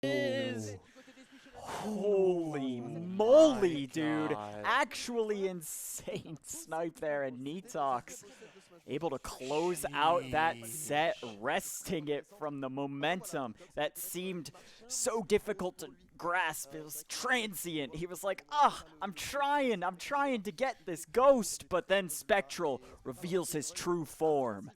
is. Ooh. Holy moly, dude. God. Actually insane snipe there, and Netox able to close out that set, wresting it from the momentum that seemed so difficult to grasp. It was transient. He was like, I'm trying to get this ghost, but then Spectral reveals his true form.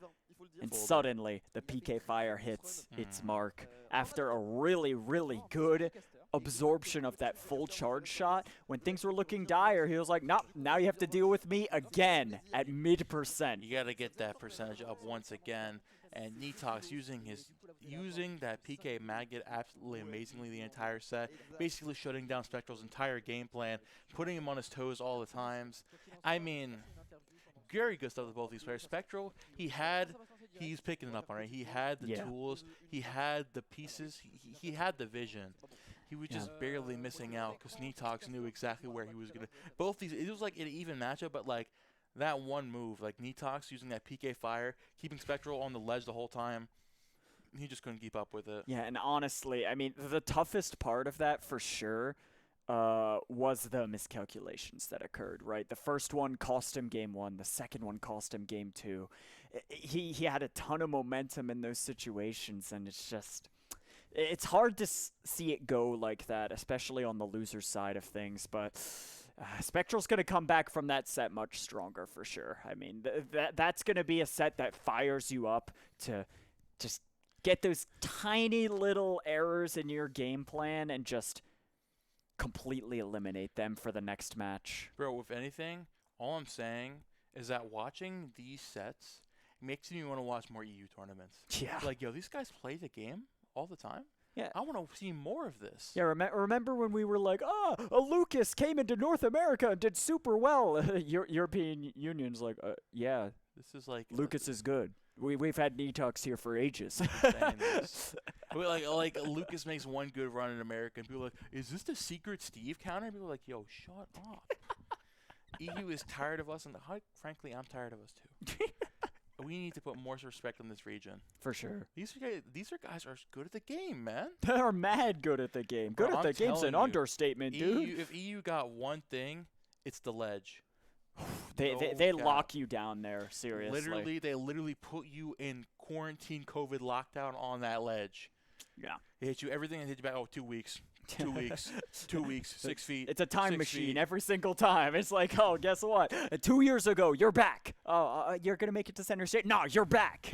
And suddenly, the PK Fire hits its mark. After a really, really good absorption of that full charge shot, when things were looking dire, he was like, nope, now you have to deal with me again at mid%. You got to get that percentage up once again. And Netox using that PK magnet absolutely amazingly the entire set, basically shutting down Spectral's entire game plan, putting him on his toes all the times. I mean, very good stuff with both these players. Spectral, he's picking it up, all right? He had the tools, he had the pieces, he had the vision. He was just barely missing out because Netox knew exactly where he was going to. Both these, it was like an even matchup, but like that one move, like Netox using that PK Fire, keeping Spectral on the ledge the whole time, he just couldn't keep up with it. Yeah, and honestly, I mean, the toughest part of that for sure was the miscalculations that occurred, right? The first one cost him game 1. The second one cost him game 2. He had a ton of momentum in those situations, and it's hard to see it go like that, especially on the loser side of things, but Spectral's going to come back from that set much stronger for sure. I mean, that's going to be a set that fires you up to just get those tiny little errors in your game plan and just completely eliminate them for the next match. Bro, if anything, all I'm saying is that watching these sets makes me want to watch more EU tournaments. Yeah. Like, yo, these guys play the game all the time. Yeah. I want to see more of this. Yeah, remember when we were like, a Lucas came into North America and did super well. European Union's like, yeah. This is like Lucas is good. We've had Netox here for ages. like Lucas makes one good run in America, and people are like, is this the secret Steve counter? And people are like, yo, shut up. EU is tired of us, and frankly, I'm tired of us too. We need to put more respect on this region. For sure. These guys are good at the game, man. They are mad good at the game. Good at the game's an understatement, dude. If EU got one thing, it's the ledge. They lock you down there, seriously. They literally put you in quarantine COVID lockdown on that ledge. Yeah. They hit you everything and hit you back. 2 weeks. 2 weeks. 2 weeks. 6 feet. It's a time 6 machine feet. every single time. It's like, oh, guess what? 2 years ago, you're back. Oh, you're going to make it to center state? No, you're back.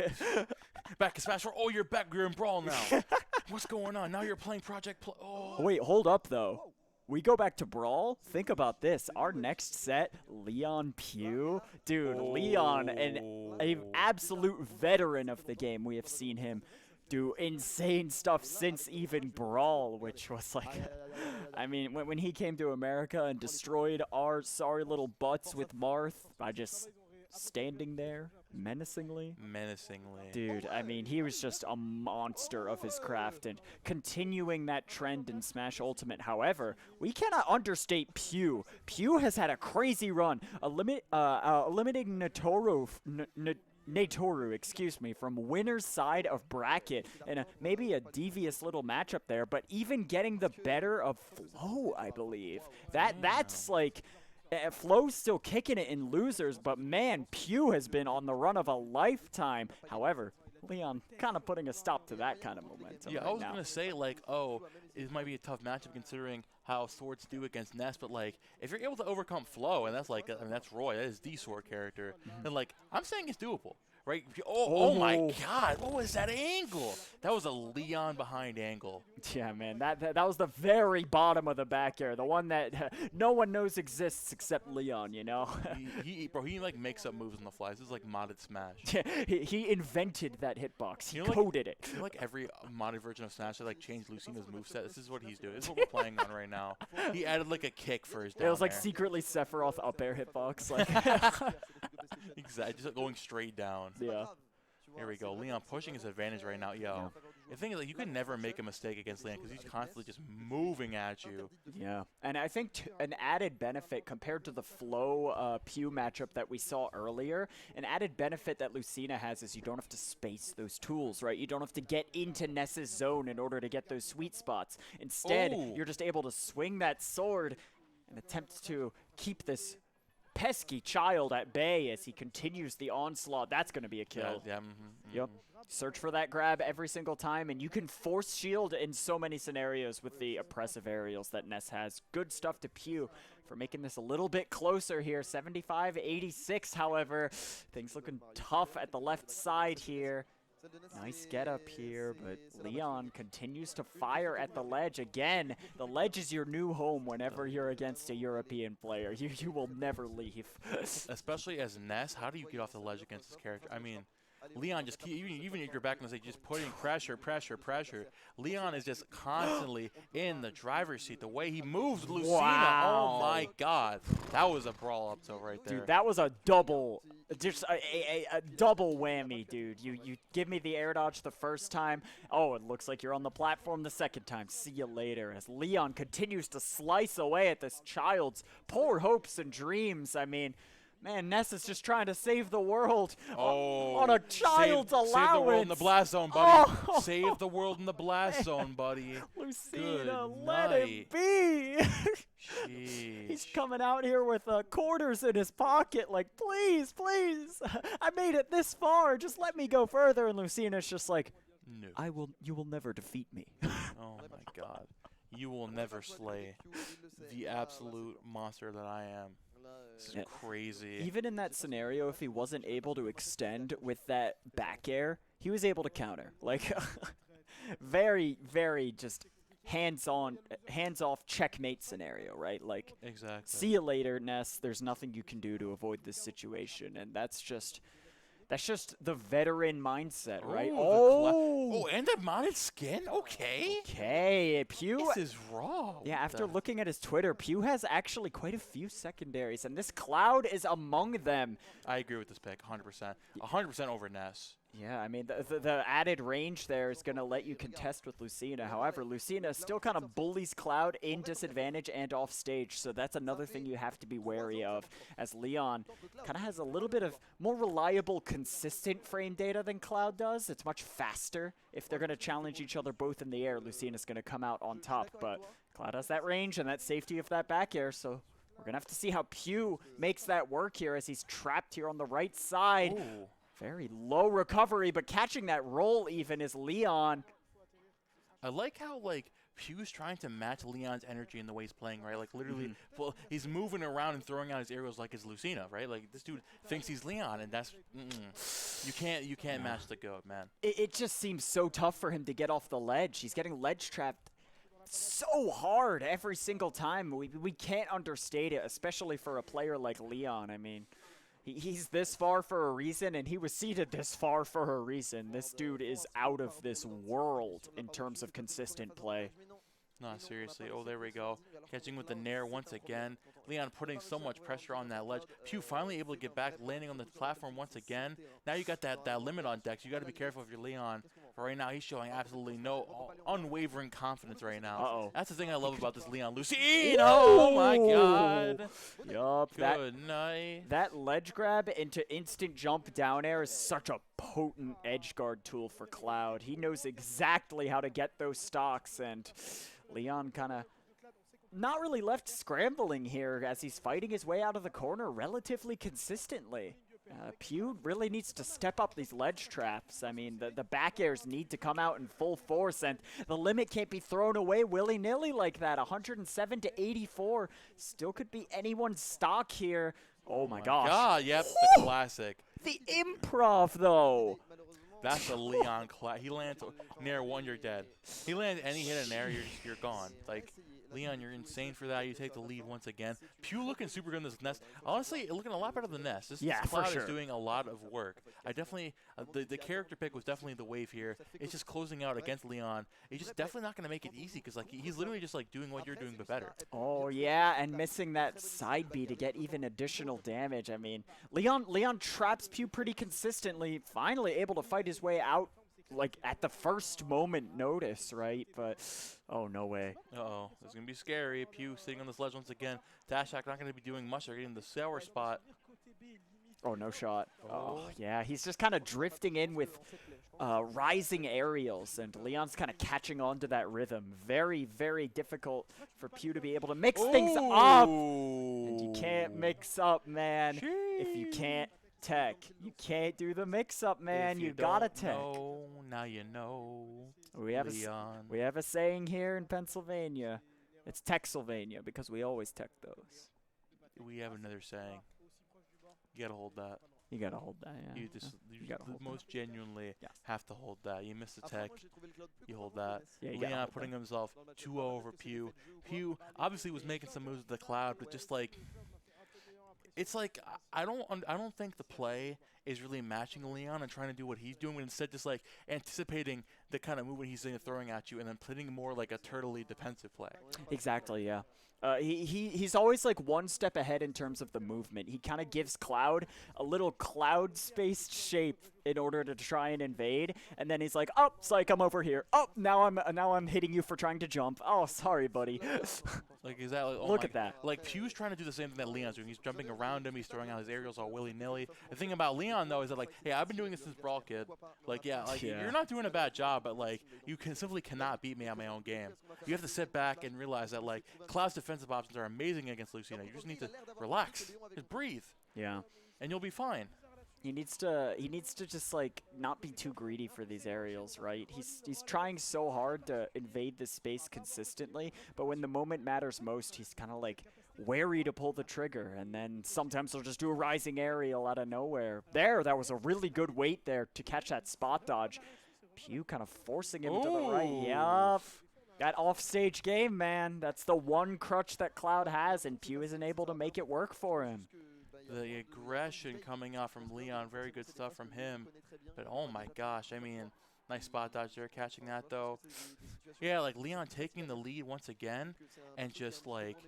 Back to Smash 4. Oh, you're back. You're in Brawl now. What's going on? Now you're playing Project Oh. Wait, hold up, though. We go back to Brawl. Think about this. Our next set, Leon Pugh. Dude, Leon, an absolute veteran of the game. We have seen him do insane stuff since even Brawl, which was like, I mean, when he came to America and destroyed our sorry little butts with Marth, by just standing there menacingly. Dude, I mean, he was just a monster of his craft and continuing that trend in Smash Ultimate. However, we cannot understate Pugh. Pugh has had a crazy run, eliminating Natoru, excuse me, from winner's side of bracket, and maybe a devious little matchup there, but even getting the better of Flo, I believe. That's like, Flo's still kicking it in losers, but man, Pugh has been on the run of a lifetime. However, Leon kind of putting a stop to that kind of momentum. Yeah, right I was now. going to say, like, oh, it might be a tough matchup considering how Swords do against Ness, but, like, if you're able to overcome Flo, and that's, like, I mean, that's Roy, that is the Sword character, then, like, I'm saying it's doable. Right? Oh my God! What was that angle? That was a Leon behind angle. Yeah, man, that was the very bottom of the back air, the one that no one knows exists except Leon. You know. he like makes up moves on the fly. This is like modded Smash. Yeah, he invented that hitbox. He coded it. Like every modded version of Smash that like changed Lucina's moveset. This is what he's doing. This is what we're playing on right now. He added like a kick for his down It was like air. secretly Sephiroth up air hitbox. Like. Exactly, just like going straight down. Yeah. Here we go. Leon pushing his advantage right now. Yo, The thing is, like, you can never make a mistake against Leon because he's constantly just moving at you. Yeah, and I think an added benefit compared to the Flow Pew matchup that we saw earlier, an added benefit that Lucina has is you don't have to space those tools, right? You don't have to get into Ness's zone in order to get those sweet spots. Instead, you're just able to swing that sword and attempt to keep this pesky child at bay as he continues the onslaught. That's going to be a kill. Yep. Search for that grab every single time, and you can force shield in so many scenarios with the oppressive aerials that Ness has. Good stuff to Pew for making this a little bit closer here. 75-86, however. Things looking tough at the left side here. Nice get up here, but Leon continues to fire at the ledge. Again, the ledge is your new home whenever you're against a European player. You will never leave. Especially as Ness, how do you get off the ledge against this character? I mean, Leon just even if you're back on the stage, just putting pressure. Leon is just constantly in the driver's seat. The way he moves Lucina, oh my God, that was a brawl up till right there. Dude, that was a double, just a double whammy, dude. You give me the air dodge the first time. Oh, it looks like you're on the platform the second time. See you later. As Leon continues to slice away at this child's poor hopes and dreams. I mean, man, Ness is just trying to save the world on a child's allowance. Save the world in the blast zone, buddy. Save the world in the blast zone, buddy. Lucina, let him be. He's coming out here with quarters in his pocket like, please, please. I made it this far. Just let me go further. And Lucina's just like, no. You will never defeat me. Oh, my God. You will never slay the absolute monster that I am. This is crazy. Even in that scenario, if he wasn't able to extend with that back air, he was able to counter. Like, very, very just hands-off checkmate scenario, right? Like, exactly. See you later, Ness. There's nothing you can do to avoid this situation, and that's just the veteran mindset, right? And a modded skin? Okay, Pew. This is raw. Yeah, after looking at his Twitter, Pew has actually quite a few secondaries, and this Cloud is among them. I agree with this pick, 100%. 100% over Ness. Yeah, I mean, the added range there is going to let you contest with Lucina. However, Lucina still kind of bullies Cloud in disadvantage and off stage, so that's another thing you have to be wary of, as Leon kind of has a little bit of more reliable, consistent frame data than Cloud does. It's much faster. If they're going to challenge each other both in the air, Lucina's going to come out on top, but Cloud has that range and that safety of that back air, so we're going to have to see how Pew makes that work here as he's trapped here on the right side. Ooh. Very low recovery, but catching that roll even is Leon. I like how, like, Pew's trying to match Leon's energy in the way he's playing, right? Like, literally, well, he's moving around and throwing out his aerials like it's Lucina, right? Like, this dude thinks he's Leon, and that's you can't match the GOAT, man. It just seems so tough for him to get off the ledge. He's getting ledge trapped so hard every single time. We can't understate it, especially for a player like Leon. I mean, he's this far for a reason, and he was seeded this far for a reason. This dude is out of this world in terms of consistent play. No, seriously. Oh, there we go. Catching with the Nair once again. Leon putting so much pressure on that ledge. Pew finally able to get back, landing on the platform once again. Now you got that limit on decks. You got to be careful if you're Leon. But right now, he's showing absolutely no unwavering confidence right now. That's the thing I love about this Leon. Lucina! Oh, my God. Yup. Good night. That ledge grab into instant jump down air is such a potent edge guard tool for Cloud. He knows exactly how to get those stocks, and Leon kind of not really left scrambling here as he's fighting his way out of the corner relatively consistently. Pew really needs to step up these ledge traps. I mean, the back airs need to come out in full force, and the limit can't be thrown away willy-nilly like that. 107 to 84 still could be anyone's stock here. Oh my gosh. God, yep, the classic. The improv, though. That's a Leon he lands Nair one, you're dead. He lands any hit in Nair, you're gone. Like, Leon, you're insane for that. You take the lead once again. Pew looking super good in this Ness. Honestly, looking a lot better than Ness. This Cloud is doing a lot of work. I definitely, the character pick was definitely the wave here. It's just closing out against Leon. It's just definitely not going to make it easy because, like, he's literally just, like, doing what you're doing but better. Oh, yeah, and missing that side B to get even additional damage. I mean, Leon traps Pew pretty consistently, finally able to fight his way out like at the first moment notice, right? But oh, no way. Uh-oh, this is going to be scary. Pew sitting on this ledge once again. Dashak not going to be doing much. They're getting the sour spot. Oh, no shot. Oh, Oh. yeah, he's just kind of drifting in with rising aerials, and Leon's kind of catching on to that rhythm. Very, very difficult for Pew to be able to mix things up. And you can't mix up, man. If you can't tech, you can't do the mix-up, man. If You gotta tech. know, now you know. We have Leon. we have a saying here in Pennsylvania. It's Texylvania because we always tech those. We have another saying. You gotta hold that. You gotta hold that, yeah. You gotta hold that. most genuinely Yeah. have to hold that. You miss the tech, you hold that. Yeah, you gotta Leon hold putting that. himself 2-0 over Pew. Pew obviously was making some moves with the cloud, but just like it's like I don't think the play is really matching Leon and trying to do what he's doing, but instead just like anticipating the kind of movement he's throwing at you and then putting more like a turtley defensive play. Exactly, yeah. He's always like one step ahead in terms of the movement. He kind of gives Cloud a little cloud-spaced shape in order to try and invade, and then he's like, "Oh, psych, I'm over here. Oh, now I'm hitting you for trying to jump. Oh, sorry, buddy." Like exactly. Oh Look my- at that. Like Pew's trying to do the same thing that Leon's doing. He's jumping around him. He's throwing out his aerials all willy-nilly. The thing about Leon though is that like, hey, I've been doing this since Brawl Kid. Like, yeah, like Yeah. you're not doing a bad job, but like you simply cannot beat me at my own game. You have to sit back and realize that like Cloud's defensive options are amazing against Lucina. You just need to relax, just breathe, Yeah. and you'll be fine. He needs to just like not be too greedy for these aerials, right? He's trying so hard to invade this space consistently, but when the moment matters most, he's kind of like wary to pull the trigger, and then sometimes he'll just do a rising aerial out of nowhere. That was a really good wait there to catch that spot dodge. Pew kind of forcing him to the right. Ooh. Yup. That offstage game, man. That's the one crutch that Cloud has, and Pew isn't able to make it work for him. The aggression coming out from Leon, very good stuff from him. But oh my gosh, I mean, nice spot dodge there, catching that though. Yeah, like Leon taking the lead once again, and just like,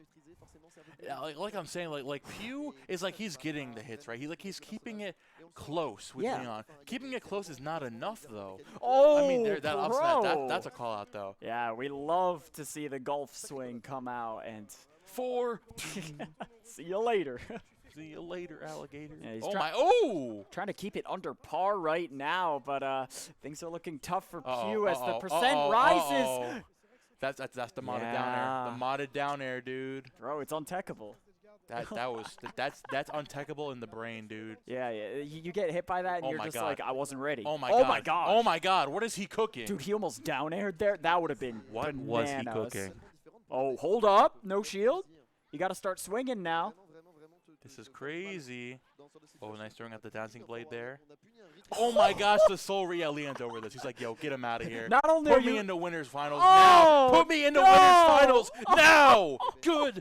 yeah, like I'm saying, like Pew is like he's getting the hits right. He's keeping it close with Yeah. Leon. Keeping it close is not enough though. Oh, I mean, bro. that's a call out though. Yeah, we love to see the golf swing come out, and 4. see you later. See you later, alligator. Yeah, he's Oh try- my! Oh! Trying to keep it under par right now, but things are looking tough for Uh-oh, Pew as the uh-oh, percent uh-oh, rises. uh-oh. That's the modded down Yeah. air. The modded down air, dude. Bro, it's untechable. That's untechable in the brain, dude. Yeah, you get hit by that, and Oh you're my just God. like, I wasn't ready. Oh my Oh god. my gosh. Oh my god. What is he cooking? Dude, he almost down aired there. That would have been What was he bananas. cooking? Oh, hold up. No shield. You got to start swinging now. This is crazy. Oh, nice throwing out the dancing blade there. Oh my gosh, the soul Leon's over this. He's like, yo, get him out of here. Not only Put are me you into winners finals Oh, now. Put me into no. winners finals now. Good